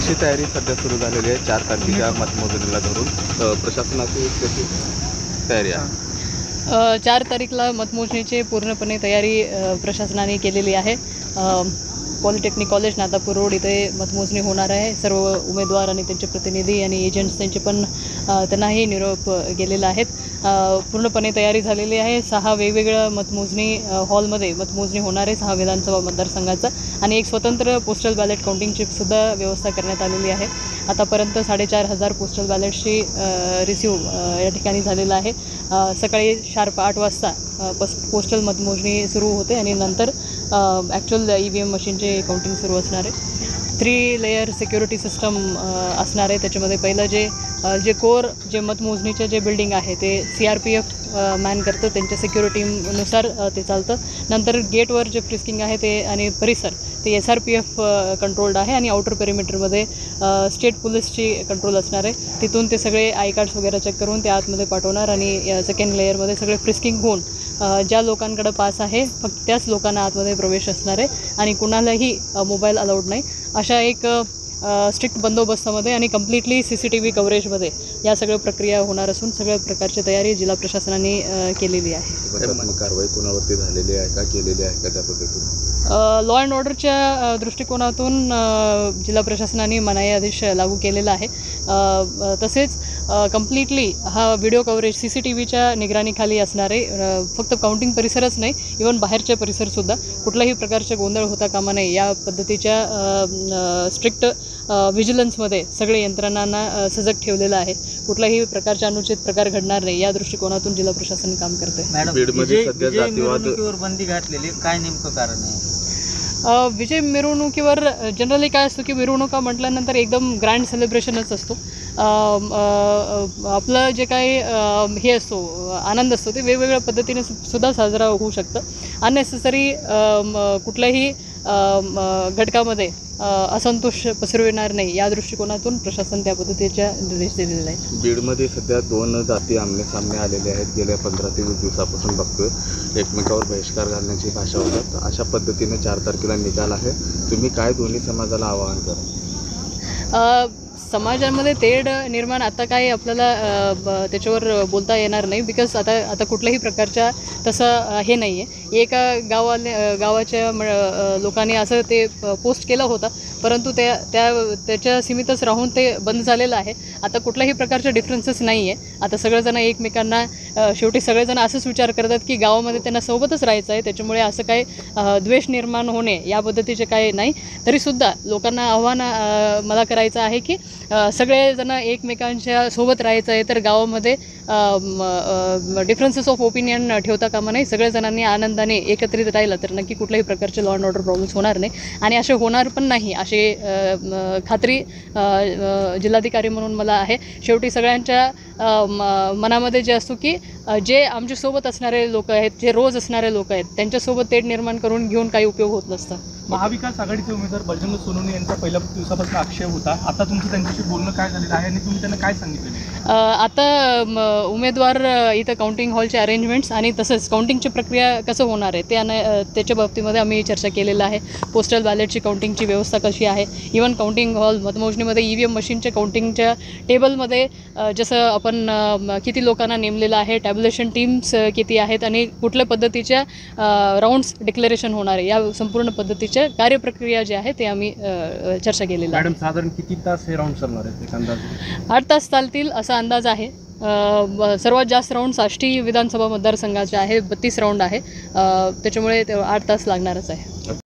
कशी तयारी सध्या सुरू झालेली आहे 4 तारखेच्या मतमोजणीला धरून प्रशासनाची कशी तयारी आहे? 4 तारीखला मतमोजणीची पूर्णपणे तयारी प्रशासनाने केलेली आहे. पॉलिटेक्निक कॉलेज नातापूर रोड इथे मतमोजणी होणार आहे. सर्व उमेदवार आणि त्यांचे प्रतिनिधी आणि एजंट्स त्यांचे पण त्यांनाही निरोप गेलेला आहेत. पूर्णपणे तयारी झालेली आहे. 6 वेगवेगळ्या मतमोजणी हॉलमध्ये मतमोजणी होणार आहे 6 विधानसभा मतदारसंघाचा आणि एक स्वतंत्र पोस्टल बॅलेट काउंटिंगची सुद्धा व्यवस्था करण्यात आलेली आहे. आतापर्यंत 4,500 पोस्टल बॅलेटची रिसिव्ह या ठिकाणी झालेला आहे. सकाळी शार्प 8 वाजता पोस्टल मतमोजणी सुरू होते आणि नंतर ॲक्च्युअल EVM मशीनचे काउंटिंग सुरू असणार आहे. 3 लेयर सिक्युरिटी सिस्टम असणार आहे. त्याच्यामध्ये पहिलं जे कोर जे मतमोजणीचे जे बिल्डिंग आहे ते CRPF मॅन करतं, त्यांच्या सिक्युरिटीनुसार ते चालतं. नंतर गेटवर जे फ्रिस्किंग आहे ते आणि परिसर ते SRPF कंट्रोल्ड आहे आणि आउटर पेरिमीटरमध्ये स्टेट पोलीसची कंट्रोल असणार आहे. तिथून ते सगळे आय कार्ड्स वगैरे चेक करून ते आतमध्ये पाठवणार आणि सेकंड लेयरमध्ये सगळे फ्रिस्किंग होऊन ज्या लोकांकडे पास आहे फक्त त्याच लोकांना आतमध्ये प्रवेश असणार आहे आणि कुणालाही मोबाईल अलाउड नाही. अशा एक स्ट्रिक्ट बंदोबस्तामध्ये आणि कम्प्लिटली CCTV कव्हरेजमध्ये या सगळ्या प्रक्रिया होणार असून सगळ्या प्रकारची तयारी जिल्हा प्रशासनाने केलेली आहे. कारवाई कोणावरती झालेली आहे का केलेली आहे का त्या पद्धतीने? लॉ अँड ऑर्डरच्या दृष्टिकोनातून जिल्हा प्रशासनाने मनाई आदेश लागू केलेला आहे. तसेच कम्प्लिटली हा व्हिडिओ कव्हरेज CCTVच्या निगराणीखाली असणार आहे. फक्त काउंटिंग परिसरच नाही, इव्हन बाहेरचे परिसरसुद्धा कुठल्याही प्रकारचे गोंधळ होता कामा नये या पद्धतीच्या स्ट्रिक्ट व्हिजिलन्समध्ये सगळे यंत्रणांना सजग ठेवलेलं आहे. कुठल्याही प्रकारचे अनुचित प्रकार घडणार नाही या दृष्टिकोनातून जिल्हा प्रशासन काम करते. बीडमध्ये सध्या जातीवाद बंदी घातलेली काय नेमकं कारण आहे? विजय मिरवणुकीवर जनरली काय असतो की मिरवणुका म्हटल्यानंतर एकदम ग्रँड सेलिब्रेशनच असतो. आपलं जे काही हे असतो आनंद असतो ते वेगवेगळ्या पद्धतीने सुद्धा साजरा होऊ शकतं. अननेसेसरी कुठल्याही घटकामध्ये असंतोष पसरविणार नाही या दृष्टिकोनातून प्रशासन त्या पद्धतीच्या निर्देश दिलेले आहेत. बीडमध्ये सध्या 2 जाती आमने-सामने आलेले आहेत. गेल्या 15 ते 20 दिवसापासून बघतोय एकमेकावर बहिष्कार घालण्याची भाषा होतात. अशा पद्धतीने 4 तारखेला निकाल आहे. तुम्ही काय दोन्ही समाजाला आवाहन करा? समाजामध्ये तेढ निर्माण आता काही आपल्याला त्याच्यावर बोलता येणार नाही बिकॉज आता कुठल्याही प्रकारच्या तसं हे नाही आहे. एका गावाच्या लोकांनी असं ते पोस्ट केलं होतं परंतु त्याच्या सीमितच राहून ते बंद झालेलं आहे. आता कुठल्याही प्रकारचे डिफरन्सेस नाही आहे. आता सगळेजण एकमेकांना शेवटी सगळेजण असंच विचार करतात की गावामध्ये त्यांना सोबतच राहायचं आहे, त्याच्यामुळे असं काही द्वेष निर्माण होणे या पद्धतीचे काही नाही. तरीसुद्धा लोकांना आव्हान मला करायचं आहे की सगळेजण एकमेकांच्या सोबत राहायचं आहे तर गावामध्ये डिफरन्सेस ऑफ ओपिनियन ठेवता कामा नाही. सगळेजणांनी आनंदाने एकत्रित राहिलं तर नक्की कुठल्याही प्रकारचे लॉ अँड ऑर्डर प्रॉब्लेम्स होणार नाही आणि असे होणार पण नाही अशी खात्री जिल्हाधिकारी म्हणून मला आहे. शेवटी सगळ्यांच्या मनामध्ये जे असतो की जे आमच्यासोबत असणारे लोक आहेत, जे रोज असणारे लोक आहेत त्यांच्यासोबत तेढ निर्माण करून घेऊन काही उपयोग होत नसतं. महाविकास आघाडीचे उमेदवार बजरंग सोनवणे यांचा पहिल्या दिवसापासून आक्षेप होता. आता तुमचं त्यांच्याशी बोलणं काय झालेलं आहे आणि तुम्ही त्यांना काय सांगितलं? आता उमेदवार इथं काउंटिंग हॉलचे अरेंजमेंट्स आणि तसंच काउंटिंगची प्रक्रिया कसं होणार आहे त्याच्या बाबतीमध्ये आम्ही चर्चा केलेलं आहे. पोस्टल बॅलेटची काउंटिंगची व्यवस्था कशी आहे, इव्हन काउंटिंग हॉल मतमोजणीमध्ये EVM मशीनच्या काउंटिंगच्या टेबलमध्ये जसं आपण किती लोकांना नेमलेलं आहे, टॅब्युलेशन टीम्स किती आहेत आणि कुठल्या पद्धतीच्या राऊंड्स डिक्लेरेशन होणार आहे या संपूर्ण पद्धतीच्या कार्यप्रक्रिया जी आहे ते आम्ही चर्चा केलेली आहे. मॅडम साधारण किती तास हे राऊंड चालणार आहेत एक अंदाज? 8 तास चालतील असा अंदाज आहे. सर्वात जास्त राऊंड आष्टी विधानसभा मतदारसंघाचे आहे, 32 राऊंड आहे. त्याच्यामुळे 8 तास लागणारच आहे.